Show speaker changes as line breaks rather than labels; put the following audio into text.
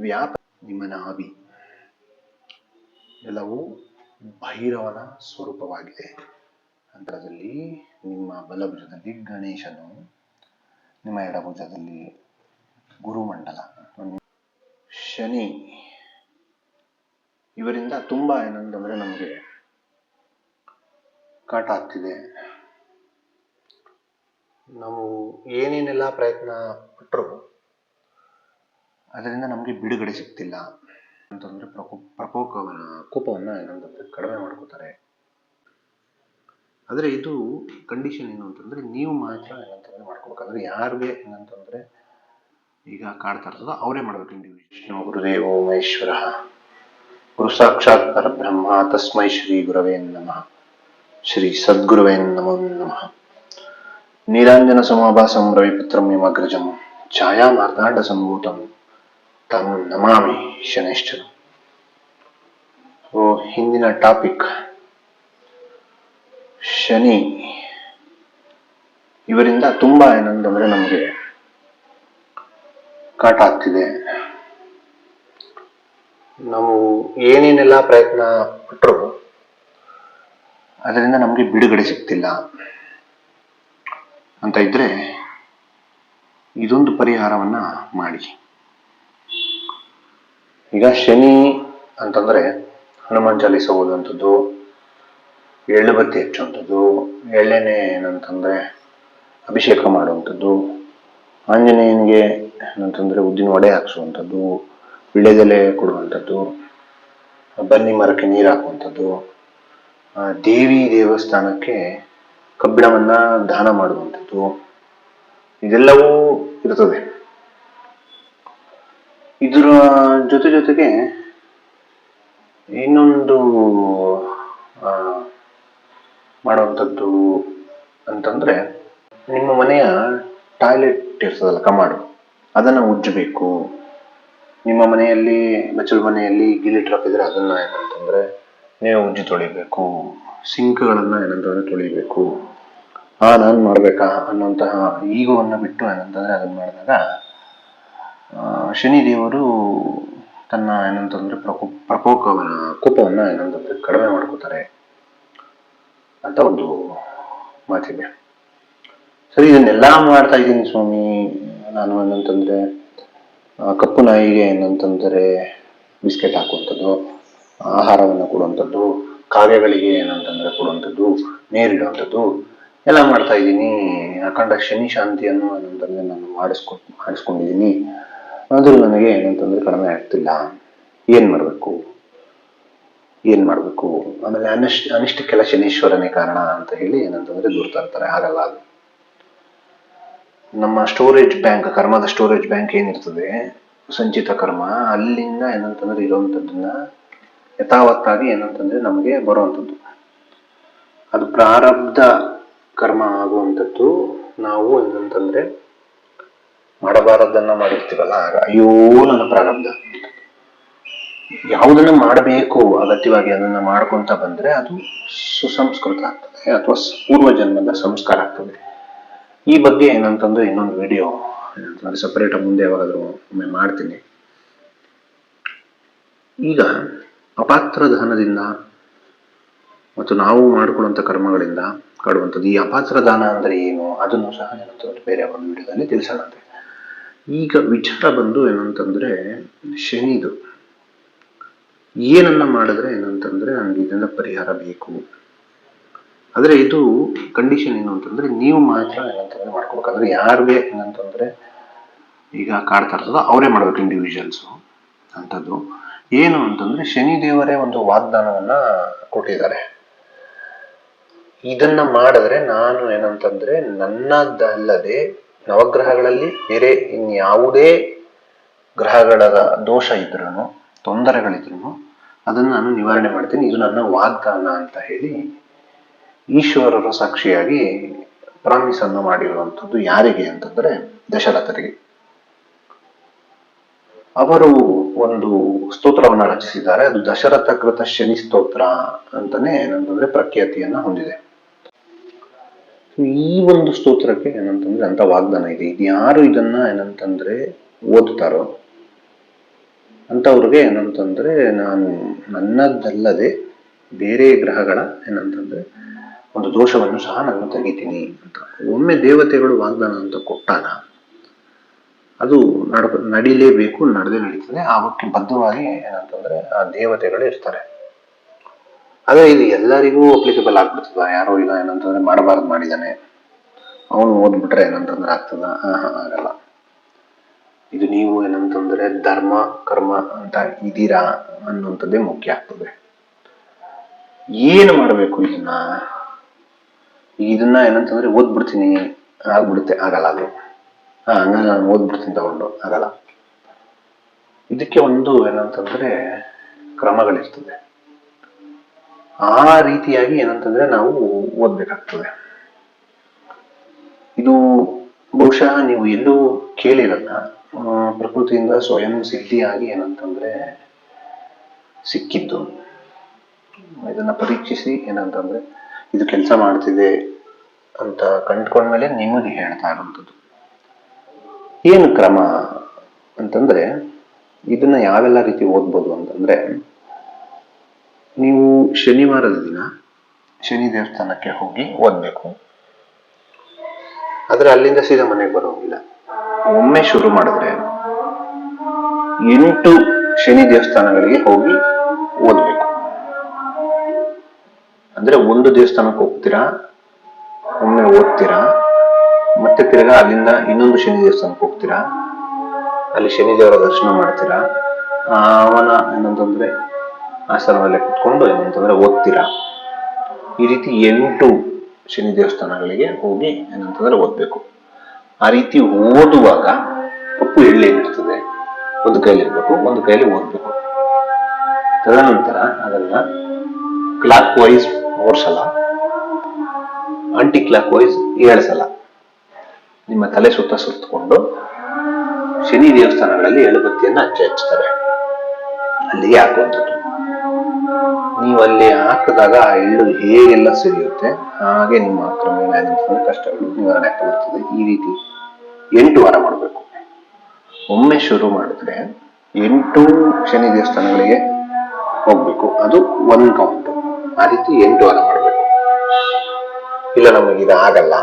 ವ್ಯಾಪ ನಿಮ್ಮ ನಾಭಿ ಎಲ್ಲವೂ ಭೈರವನ ಸ್ವರೂಪವಾಗಿದೆ. ಅಂತರದಲ್ಲಿ ನಿಮ್ಮ ಬಲಭುಜದಲ್ಲಿ ಗಣೇಶನು, ನಿಮ್ಮ ಎಡಭುಜದಲ್ಲಿ ಗುರುಮಂಡಲ, ಶನಿ. ಇವರಿಂದ ತುಂಬಾ ಏನಂತಂದ್ರೆ ನಮಗೆ ಕಾಟ ಆಗ್ತಿದೆ. ನಾವು ಏನೇನೆಲ್ಲ ಪ್ರಯತ್ನ ಪಟ್ಟರು ಅದರಿಂದ ನಮಗೆ ಬಿಡುಗಡೆ ಸಿಗ್ತಿಲ್ಲ ಅಂತಂದ್ರೆ ಕೋಪವನ್ನ ಏನಂತಂದ್ರೆ ಕಡಿಮೆ ಮಾಡ್ಕೋತಾರೆ. ಆದ್ರೆ ಇದು ಕಂಡೀಷನ್ ಏನು ಅಂತಂದ್ರೆ ನೀವು ಮಾತ್ರ ಏನಂತಂದ್ರೆ ಮಾಡ್ಕೋಬೇಕಾದ್ರೆ ಯಾರಿಗೆ ಏನಂತಂದ್ರೆ ಈಗ ಕಾಡ್ತಾ ಇರ್ತದೋ ಅವರೇ ಮಾಡ್ಬೇಕು. ವಿಷ್ಣು ಗುರುದೇವೋ ಮಹೇಶ್ವರ ಗುರು ಸಾಕ್ಷಾತ್ ಪರಬ್ರಹ್ಮ ತಸ್ಮೈ ಶ್ರೀ ಗುರವೇ ನಮಃ. ಶ್ರೀ ಸದ್ಗುರುವೇ ನಮೋ ನಮಃ. ನೀರಾಂಜನ ಸಮಾಭಾಸಂ ರವಿಪುತ್ರಂ ಯಮಗ್ರಜಂ ಛಾಯಾ ಮಾರ್ತಾಂಡ ಸಂಭೂತಂ ತಂ ನಮಾಮಿ ಶನೈಶ್ಚರಂ. ಹಿಂದಿನ ಟಾಪಿಕ್ ಶನಿ. ಇವರಿಂದ ತುಂಬಾ ಏನಂತಂದ್ರೆ ನಮಗೆ ಕಾಟ ಆಗ್ತಿದೆ. ನಾವು ಏನೇನೆಲ್ಲ ಪ್ರಯತ್ನ ಪಟ್ಟರು ಅದರಿಂದ ನಮಗೆ ಬಿಡುಗಡೆ ಸಿಗ್ತಿಲ್ಲ ಅಂತ ಇದ್ರೆ ಇದೊಂದು ಪರಿಹಾರವನ್ನ ಮಾಡಿ. ಈಗ ಶನಿ ಅಂತಂದ್ರೆ ಹನುಮಾನ್ ಚಾಲೀಸ ಓದುವಂಥದ್ದು, ಎಳ್ಳು ಬತ್ತಿ ಹಚ್ಚುವಂಥದ್ದು, ಎಳ್ಳೆಣ್ಣೆ ಏನಂತಂದ್ರೆ ಅಭಿಷೇಕ ಮಾಡುವಂಥದ್ದು, ಆಂಜನೇಯನಿಗೆ ಏನಂತಂದ್ರೆ ಉದ್ದಿನ ವಡೆ ಹಾಕ್ಸುವಂಥದ್ದು, ವಿಳ್ಯದೆಲೆ ಕೊಡುವಂಥದ್ದು, ಬನ್ನಿ ಮರಕ್ಕೆ ನೀರು ಹಾಕುವಂಥದ್ದು, ದೇವಿ ದೇವಸ್ಥಾನಕ್ಕೆ ಕಬ್ಬಿಣವನ್ನ ದಾನ ಮಾಡುವಂಥದ್ದು, ಇದೆಲ್ಲವೂ ಇರ್ತದೆ. ಇದರ ಜೊತೆಗೆ ಇನ್ನೊಂದು ಮಾಡುವಂಥದ್ದು ಅಂತಂದ್ರೆ ನಿಮ್ಮ ಮನೆಯ ಟಾಯ್ಲೆಟ್ ಇರ್ತದಲ್ಲ, ಕಮಾಡು, ಅದನ್ನ ಉಜ್ಜಬೇಕು. ನಿಮ್ಮ ಮನೆಯಲ್ಲಿ ಬಚ್ಚಲ ಮನೆಯಲ್ಲಿ ಗಿಲಿ ಟ್ರಪ್ ಇದ್ರೆ ಅದನ್ನ ಏನಂತಂದ್ರೆ ನೀವು ಉಜ್ಜಿ ತೊಳಿಬೇಕು. ಸಿಂಕ್ಗಳನ್ನ ಏನಂತಂದ್ರೆ ತೊಳಿಬೇಕು. ನಾನು ಮಾಡ್ಬೇಕಾ ಅನ್ನುವಂತಹ ಈಗೋವನ್ನ ಬಿಟ್ಟು ಏನಂತಂದ್ರೆ ಅದನ್ನ ಮಾಡಿದಾಗ ಶನಿ ದೇವರು ತನ್ನ ಏನಂತಂದ್ರೆ ಕೋಪವನ್ನ ಏನಂತಂದ್ರೆ ಕಡಿಮೆ ಮಾಡ್ಕೋತಾರೆ ಅಂತ ಒಂದು ಮಾತಿದೆ. ಸರಿ, ಇದನ್ನೆಲ್ಲಾ ಮಾಡ್ತಾ ಇದ್ದೀನಿ ಸ್ವಾಮಿ ನಾನು ಏನಂತಂದ್ರೆ ಕಪ್ಪು ನಾಯಿಗೆ ಏನಂತಂದ್ರೆ ಬಿಸ್ಕೆಟ್ ಹಾಕುವಂಥದ್ದು, ಆಹಾರವನ್ನು ಕೊಡುವಂಥದ್ದು, ಕಾಗೆಗಳಿಗೆ ಏನಂತಂದ್ರೆ ಕೊಡುವಂಥದ್ದು, ನೀರಿಡುವಂಥದ್ದು ಎಲ್ಲ ಮಾಡ್ತಾ ಇದ್ದೀನಿ. ಅಖಂಡ ಶನಿ ಶಾಂತಿಯನ್ನು ಏನಂತಂದ್ರೆ ನಾನು ಮಾಡಿಸ್ಕೊಂಡಿದ್ದೀನಿ. ಆದ್ರೂ ನನಗೆ ಏನಂತಂದ್ರೆ ಕಡಿಮೆ ಆಗ್ತಿಲ್ಲ. ಏನ್ ಮಾಡ್ಬೇಕು? ಆಮೇಲೆ ಅನಿಷ್ಟಕ್ಕೆಲ್ಲ ಶನೀಶ್ವರನೇ ಕಾರಣ ಅಂತ ಹೇಳಿ ಏನಂತಂದ್ರೆ ದೂರ್ತಾ ಇರ್ತಾರೆ. ಹಾಗಲ್ಲ, ಅದು ನಮ್ಮ ಸ್ಟೋರೇಜ್ ಬ್ಯಾಂಕ್, ಕರ್ಮದ ಸ್ಟೋರೇಜ್ ಬ್ಯಾಂಕ್ ಏನಿರ್ತದೆ ಸಂಚಿತ ಕರ್ಮ, ಅಲ್ಲಿಂದ ಏನಂತಂದ್ರೆ ಇರುವಂತದ್ದನ್ನ ಯಥಾವತ್ತಾಗಿ ಏನಂತಂದ್ರೆ ನಮಗೆ ಬರುವಂಥದ್ದು. ಅದು ಪ್ರಾರಬ್ಧ ಕರ್ಮ ಆಗುವಂಥದ್ದು. ನಾವು ಏನಂತಂದ್ರೆ ಮಾಡಬಾರದನ್ನ ಮಾಡಿರ್ತೀವಲ್ಲ, ಆಗ ಅಯ್ಯೋ ನನ್ನ ಪ್ರಾರಬ್ಧ. ಯಾವುದನ್ನ ಮಾಡಬೇಕು ಅಗತ್ಯವಾಗಿ ಅದನ್ನ ಮಾಡ್ಕೊಂತ ಬಂದ್ರೆ ಅದು ಸುಸಂಸ್ಕೃತ ಆಗ್ತದೆ ಅಥವಾ ಪೂರ್ವ ಜನ್ಮದ ಸಂಸ್ಕಾರ ಆಗ್ತದೆ. ಈ ಬಗ್ಗೆ ಏನಂತಂದ್ರೆ ಇನ್ನೊಂದು ವಿಡಿಯೋ ಸಪರೇಟ್ ಮುಂದೆ ಯಾವಾಗಾದ್ರೂ ಒಮ್ಮೆ ಮಾಡ್ತೀನಿ. ಈಗ ಅಪಾತ್ರ ದಾನದಿಂದ ಮತ್ತು ನಾವು ಮಾಡಿಕೊಳ್ಳುವಂತ ಕರ್ಮಗಳಿಂದ ಕಾಡುವಂಥದ್ದು. ಈ ಅಪಾತ್ರ ದಾನ ಅಂದ್ರೆ ಏನು ಅದನ್ನು ಸಹ ಏನಂತಂದ್ರೆ ಬೇರೆ ಒಂದು ವಿಡಿಯೋದಲ್ಲಿ ತಿಳಿಸೋಣಂತೆ. ಈಗ ವಿಚಾರ ಬಂದು ಏನಂತಂದ್ರೆ ಶನಿದು ಏನನ್ನ ಮಾಡಿದ್ರೆ ಏನಂತಂದ್ರೆ ನಮ್ಗೆ ಇದನ್ನ ಪರಿಹಾರ ಬೇಕು. ಆದ್ರೆ ಇದು ಕಂಡೀಷನ್ ಏನು ಅಂತಂದ್ರೆ ನೀವು ಮಾತ್ರ ಏನಂತಂದ್ರೆ ಮಾಡ್ಕೋಬೇಕಾದ್ರೆ ಯಾರಿಗೆ ಏನಂತಂದ್ರೆ ಈಗ ಕಾಡ್ತಾ ಇರ್ತದೋ ಅವರೇ ಮಾಡ್ಬೇಕು, ಇಂಡಿವಿಜುವಲ್ಸ್ ಅಂತದ್ದು. ಏನು ಅಂತಂದ್ರೆ ಶನಿ ದೇವರೇ ಒಂದು ವಾಗ್ದಾನವನ್ನ ಕೊಟ್ಟಿದ್ದಾರೆ. ಇದನ್ನ ಮಾಡಿದ್ರೆ ನಾನು ಏನಂತಂದ್ರೆ ನನ್ನದಲ್ಲದೆ ನವಗ್ರಹಗಳಲ್ಲಿ ಬೇರೆ ಇನ್ಯಾವುದೇ ಗ್ರಹಗಳ ದೋಷ ಇದ್ರೂ ತೊಂದರೆಗಳಿದ್ರು ಅದನ್ನು ನಾನು ನಿವಾರಣೆ ಮಾಡ್ತೀನಿ. ಇದು ನನ್ನ ವಾಗ್ದಾನ ಅಂತ ಹೇಳಿ ಈಶ್ವರರ ಸಾಕ್ಷಿಯಾಗಿ ಪ್ರಾಮಿಸ್ ಅನ್ನು ಮಾಡಿರುವಂಥದ್ದು. ಯಾರಿಗೆ ಅಂತಂದ್ರೆ ದಶರಥರಿಗೆ. ಅವರು ಒಂದು ಸ್ತೋತ್ರವನ್ನ ರಚಿಸಿದ್ದಾರೆ. ಅದು ದಶರಥ ಕೃತ ಶನಿ ಸ್ತೋತ್ರ ಅಂತಾನೆ ಏನಂತಂದ್ರೆ ಪ್ರಖ್ಯಾತಿಯನ್ನ ಹೊಂದಿದೆ. ಈ ಒಂದು ಸ್ತೋತ್ರಕ್ಕೆ ಏನಂತಂದ್ರೆ ಅಂತ ವಾಗ್ದಾನ ಇದೆ. ಇದು ಯಾರು ಇದನ್ನ ಏನಂತಂದ್ರೆ ಓದ್ತಾರೋ ಅಂಥವ್ರಿಗೆ ಏನಂತಂದ್ರೆ ನಾನು ನನ್ನದಲ್ಲದೆ ಬೇರೆ ಗ್ರಹಗಳ ಏನಂತಂದ್ರೆ ಒಂದು ದೋಷವನ್ನು ಸಹ ನಾನು ತೆಗಿತೀನಿ ಅಂತ. ಒಮ್ಮೆ ದೇವತೆಗಳು ವಾಗ್ದಾನ ಅಂತ ಕೊಟ್ಟಾಗ ಅದು ನಡಿಲೇಬೇಕು, ನಡೆದೇ ನಡೀತದೆ. ಆವಕ್ಕೆ ಬದ್ಧವಾಗಿ ಏನಂತಂದ್ರೆ ಆ ದೇವತೆಗಳು ಇರ್ತಾರೆ. ಆದ್ರೆ ಇದು ಎಲ್ಲರಿಗೂ ಅಪ್ಲಿಕಬಲ್ ಆಗ್ಬಿಡ್ತದ? ಯಾರೋ ಈಗ ಏನಂತಂದ್ರೆ ಮಾಡಬಾರ್ದು ಮಾಡಿದಾನೆ, ಅವನು ಓದ್ಬಿಟ್ರೆ ಏನಂತಂದ್ರೆ ಆಗ್ತದ? ಆಗಲ್ಲ. ಇದು ನೀವು ಏನಂತಂದ್ರೆ ಧರ್ಮ ಕರ್ಮ ಅಂತ ಇದೀರಾ ಅನ್ನುವಂಥದ್ದೇ ಮುಖ್ಯ ಆಗ್ತದೆ. ಏನು ಮಾಡಬೇಕು ಇದನ್ನ ಏನಂತಂದ್ರೆ ಓದ್ಬಿಡ್ತೀನಿ ಆಗ್ಬಿಡುತ್ತೆ, ಆಗಲ್ಲ. ಅದು ಹಂಗಾಗಿ ನಾನು ಓದ್ಬಿಡ್ತೀನಿ ತಗೊಂಡು ಆಗಲ್ಲ. ಇದಕ್ಕೆ ಒಂದು ಏನಂತಂದ್ರೆ ಕ್ರಮಗಳಿರ್ತದೆ. ಆ ರೀತಿಯಾಗಿ ಏನಂತಂದ್ರೆ ನಾವು ಓದ್ಬೇಕಾಗ್ತದೆ. ಇದು ಬಹುಶಃ ನೀವು ಎಲ್ಲೂ ಕೇಳಿರಲ್ಲ. ಪ್ರಕೃತಿಯಿಂದ ಸ್ವಯಂ ಸಿದ್ಧಿಯಾಗಿ ಏನಂತಂದ್ರೆ ಸಿಕ್ಕಿದ್ದು. ಇದನ್ನ ಪರೀಕ್ಷಿಸಿ ಏನಂತಂದ್ರೆ ಇದು ಕೆಲಸ ಮಾಡ್ತಿದೆ ಅಂತ ಕಂಡ್ಕೊಂಡ್ಮೇಲೆ ನಿಮಗೆ ಹೇಳ್ತಾ ಇರುವಂಥದ್ದು. ಏನು ಕ್ರಮ ಅಂತಂದ್ರೆ ಇದನ್ನ ಯಾವೆಲ್ಲ ರೀತಿ ಓದ್ಬೋದು ಅಂತಂದ್ರೆ, ನೀವು ಶನಿವಾರದ ದಿನ ಶನಿ ದೇವಸ್ಥಾನಕ್ಕೆ ಹೋಗಿ ಓದ್ಬೇಕು. ಆದ್ರೆ ಅಲ್ಲಿಂದ ಸೀದಾ ಮನೆಗೆ ಬರೋಂಗಿಲ್ಲ. ಒಮ್ಮೆ ಶುರು ಮಾಡಿದ್ರೆ 8 ಶನಿ ದೇವಸ್ಥಾನಗಳಿಗೆ ಹೋಗಿ ಓದ್ಬೇಕು. ಅಂದ್ರೆ ಒಂದು ದೇವಸ್ಥಾನಕ್ಕೆ ಹೋಗ್ತೀರಾ, ಒಮ್ಮೆ ಓದ್ತೀರಾ, ಮತ್ತೆ ತಿರ್ಗಾ ಅಲ್ಲಿಂದ ಇನ್ನೊಂದು ಶನಿ ದೇವಸ್ಥಾನಕ್ಕೆ ಹೋಗ್ತೀರಾ, ಅಲ್ಲಿ ಶನಿದೇವರ ದರ್ಶನ ಮಾಡ್ತೀರಾ, ಅವನ ಏನಂತಂದ್ರೆ ಆಸನದಲ್ಲೇ ಕುತ್ಕೊಂಡು ಏನಂತಂದ್ರೆ ಓದ್ತೀರಾ. ಈ ರೀತಿ 8 ಶನಿ ದೇವಸ್ಥಾನಗಳಿಗೆ ಹೋಗಿ ಏನಂತಂದ್ರೆ ಓದ್ಬೇಕು. ಆ ರೀತಿ ಓದುವಾಗ ಕಪ್ಪು ಎಳ್ಳೇನಿರ್ತದೆ ಒಂದು ಕೈಲಿ ಇರ್ಬೇಕು, ಒಂದು ಕೈಲಿ ಓದ್ಬೇಕು. ತದನಂತರ ಅದನ್ನ ಕ್ಲಾಕ್ ವೈಸ್ 3 ಸಲ, ಆಂಟಿ ಕ್ಲಾಕ್ ವೈಸ್ 7 ಸಲ ನಿಮ್ಮ ತಲೆ ಸುತ್ತಕೊಂಡು ಶನಿ ದೇವಸ್ಥಾನಗಳಲ್ಲಿ ಎಳುಬತ್ತಿಯನ್ನ ಹಚ್ತಾರೆ. ಅಲ್ಲಿಗೆ ಹಾಕುವಂಥದ್ದು. ನೀವು ಅಲ್ಲಿ ಹಾಕಿದಾಗ ಆ ಎಳ್ಳು ಹೇಗೆಲ್ಲ ಸಿರಿಯುತ್ತೆ ಹಾಗೆ ನಿಮ್ಮ ಕ್ರಮೇಣ ಕಷ್ಟಗಳು ನಿವಾರಣೆ ಆಗ್ತಿರ್ತದೆ. ಈ ರೀತಿ 8 ವಾರ ಮಾಡಬೇಕು. ಒಮ್ಮೆ ಶುರು ಮಾಡಿದ್ರೆ 8 ಶನಿ ದೇವಸ್ಥಾನಗಳಿಗೆ ಹೋಗ್ಬೇಕು. ಅದು 1 ಕೌಂಟ್. ಆ ರೀತಿ 8 ವಾರ ಮಾಡಬೇಕು. ಇಲ್ಲ ನಮಗೆ ಇದು ಆಗಲ್ಲ